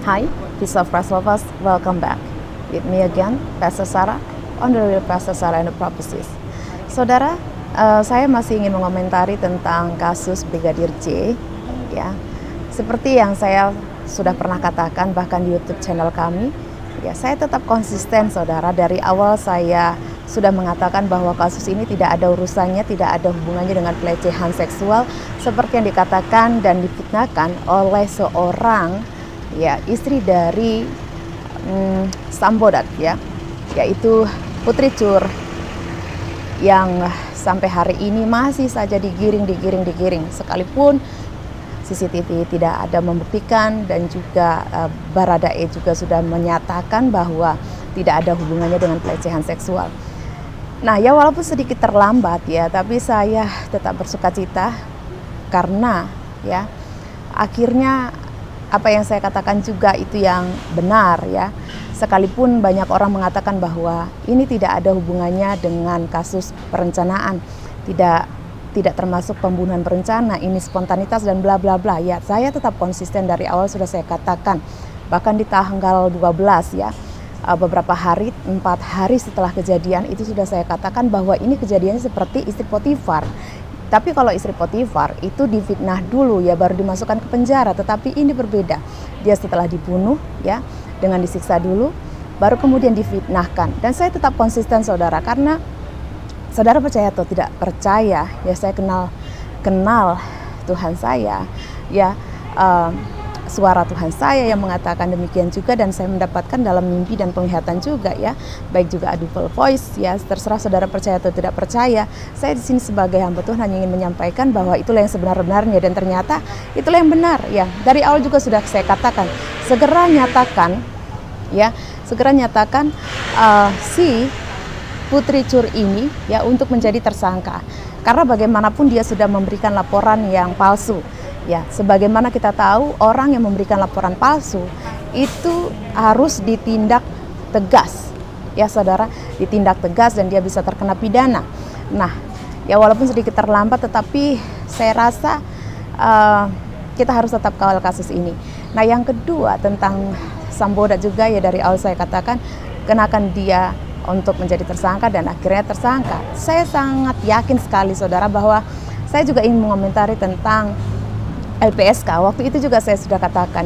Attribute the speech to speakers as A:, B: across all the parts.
A: Hi, peace of Christ lovers, welcome back. With me again, Pastor Sarah, on the real Pastor Sarah and the Prophecies. Saudara, saya masih ingin mengomentari tentang kasus Brigadir J. Ya, seperti yang saya sudah pernah katakan bahkan di YouTube channel kami, ya saya tetap konsisten, saudara. Dari awal saya sudah mengatakan bahwa kasus ini tidak ada urusannya, tidak ada hubungannya dengan pelecehan seksual seperti yang dikatakan dan difitnahkan oleh seorang istri dari Sambodat, yaitu Putri Cur, yang sampai hari ini masih saja digiring sekalipun CCTV tidak ada membuktikan dan juga Baradae juga sudah menyatakan bahwa tidak ada hubungannya dengan pelecehan seksual. Nah, ya walaupun sedikit terlambat tapi saya tetap bersukacita karena akhirnya apa yang saya katakan juga itu yang benar Sekalipun banyak orang mengatakan bahwa ini tidak ada hubungannya dengan kasus perencanaan, tidak termasuk pembunuhan berencana, ini spontanitas dan bla bla bla. Ya, saya tetap konsisten dari awal sudah saya katakan. Bahkan di tanggal 12 beberapa hari, 4 hari setelah kejadian itu sudah saya katakan bahwa ini kejadiannya seperti istri Potifar. Tapi kalau istri Potifar itu difitnah dulu baru dimasukkan ke penjara, tetapi ini berbeda. Dia setelah dibunuh dengan disiksa dulu baru kemudian difitnahkan. Dan saya tetap konsisten, saudara, karena saudara percaya atau tidak percaya, saya kenal Tuhan saya, suara Tuhan saya yang mengatakan demikian juga, dan saya mendapatkan dalam mimpi dan penglihatan juga baik juga audible voice terserah saudara percaya atau tidak percaya. Saya di sini sebagai hamba Tuhan hanya ingin menyampaikan bahwa itulah yang sebenar-benarnya, dan ternyata itulah yang benar. Dari awal juga sudah saya katakan, segera nyatakan si Putri Cur ini untuk menjadi tersangka, karena bagaimanapun dia sudah memberikan laporan yang palsu. Sebagaimana kita tahu, orang yang memberikan laporan palsu itu harus ditindak tegas, saudara, ditindak tegas dan dia bisa terkena pidana. Nah, walaupun sedikit terlambat, tetapi saya rasa kita harus tetap kawal kasus ini. Nah, yang kedua tentang Sambodat juga dari awal saya katakan kenakan dia untuk menjadi tersangka dan akhirnya tersangka. Saya sangat yakin sekali, saudara, bahwa saya juga ingin mengomentari tentang LPSK. Waktu itu juga saya sudah katakan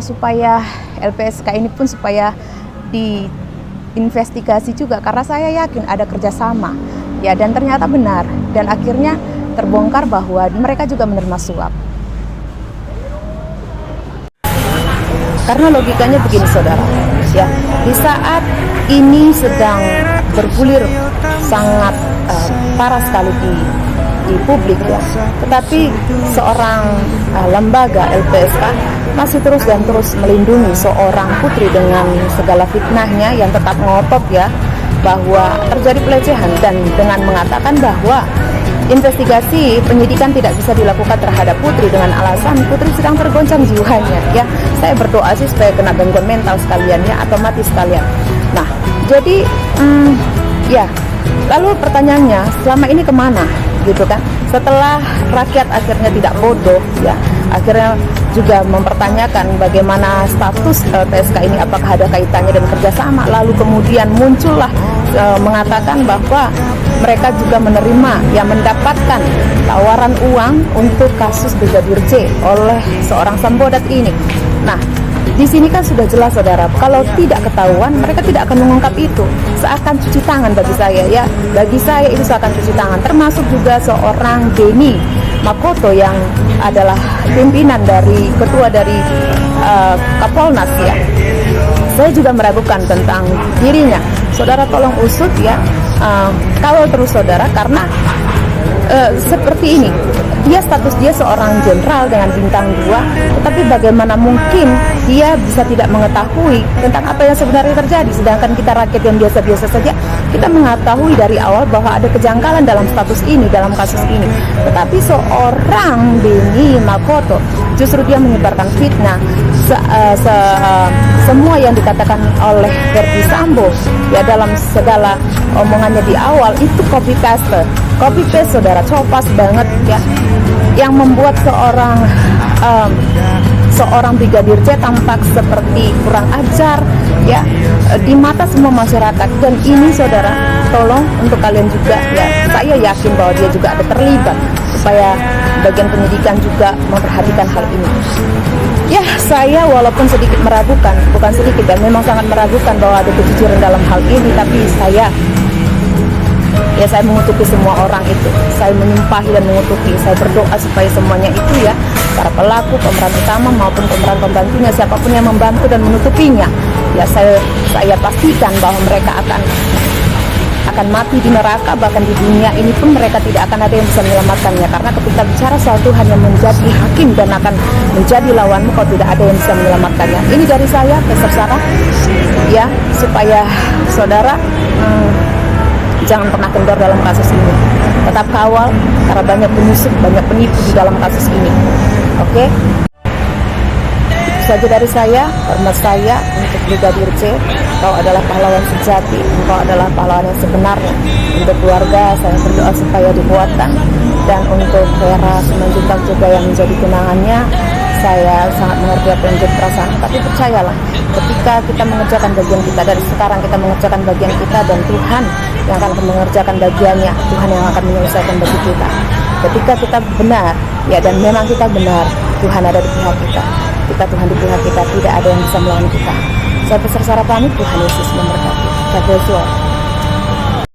A: supaya LPSK ini pun supaya diinvestigasi juga, karena saya yakin ada kerjasama dan ternyata benar, dan akhirnya terbongkar bahwa mereka juga menerima suap. Karena logikanya begini, saudara, di saat ini sedang bergulir sangat parah sekali di publik tetapi seorang lembaga LPSK masih terus melindungi seorang putri dengan segala fitnahnya yang tetap ngotot bahwa terjadi pelecehan, dan dengan mengatakan bahwa investigasi penyidikan tidak bisa dilakukan terhadap putri dengan alasan putri sedang tergoncang jiwanya. Saya berdoa sih supaya kena gangguan mental sekalian atau mati sekalian. Nah, jadi lalu pertanyaannya, selama ini kemana kan? Setelah rakyat akhirnya tidak bodoh akhirnya juga mempertanyakan bagaimana status LPSK ini, apakah ada kaitannya dan kerjasama, lalu kemudian muncullah mengatakan bahwa mereka juga menerima mendapatkan tawaran uang untuk kasus Brigadir J oleh seorang Sambodat ini. Nah, di sini kan sudah jelas, saudara, kalau tidak ketahuan mereka tidak akan mengungkap itu. Seakan cuci tangan bagi saya bagi saya itu seakan cuci tangan. Termasuk juga seorang Denny Makoto yang adalah pimpinan dari ketua dari Kapolnas Saya juga meragukan tentang dirinya. Saudara tolong usut kawal terus, saudara, karena seperti ini, status dia seorang jenderal dengan bintang 2, tetapi bagaimana mungkin dia bisa tidak mengetahui tentang apa yang sebenarnya terjadi, sedangkan kita rakyat yang biasa-biasa saja, kita mengetahui dari awal bahwa ada kejanggalan dalam status ini, dalam kasus ini. Tetapi seorang Denny Makoto justru dia menyebarkan fitnah. Semua yang dikatakan oleh Verdi Sambo dalam segala omongannya di awal itu copy paste, saudara, copas banget yang membuat seorang Brigadir J tampak seperti kurang ajar ya di mata semua masyarakat. Dan ini saudara, tolong untuk kalian juga ya, saya yakin bahwa dia juga ada terlibat, supaya bagian penyidikan juga memperhatikan hal ini. Ya, saya walaupun sedikit meragukan, bukan sedikit dan memang sangat meragukan bahwa ada kejujuran dalam hal ini, tapi saya mengutuki semua orang itu. Saya menyumpahi dan mengutuki. Saya berdoa supaya semuanya itu ya, para pelaku, pemeran utama maupun pemeran pembantunya, siapapun yang membantu dan menutupinya, ya saya pastikan bahwa mereka akan mati di neraka. Bahkan di dunia ini pun mereka tidak akan ada yang bisa menyelamatkannya, karena ketika bicara soal Tuhan yang menjadi hakim dan akan menjadi lawanmu, kau tidak ada yang bisa menyelamatkannya. Ini dari saya, Pastor Sarah, ya, supaya saudara jangan pernah kendor dalam kasus ini. Tetap kawal, karena banyak penyusup, banyak penipu di dalam kasus ini. Oke? Itu saja dari saya. Hormat saya untuk Brigadir J. Kau adalah pahlawan sejati, engkau adalah pahlawan yang sebenarnya. Untuk keluarga, saya berdoa supaya dikuatkan. Dan untuk Vera Simanjuntak juga yang menjadi tunangannya, saya sangat mengerti apa yang menjadi perasaan. Tapi percayalah, ketika kita mengerjakan bagian kita, dari sekarang kita mengerjakan bagian kita, dan Tuhan yang akan mengerjakan bagiannya, Tuhan yang akan menyelesaikan bagi kita. Ketika kita benar, ya, dan memang kita benar, Tuhan ada di pihak kita. Ketika Tuhan di pihak kita, tidak ada yang bisa melawan kita. Saya Pastor Sarah pamit. Tuhan Yesus memberkati. God bless you all.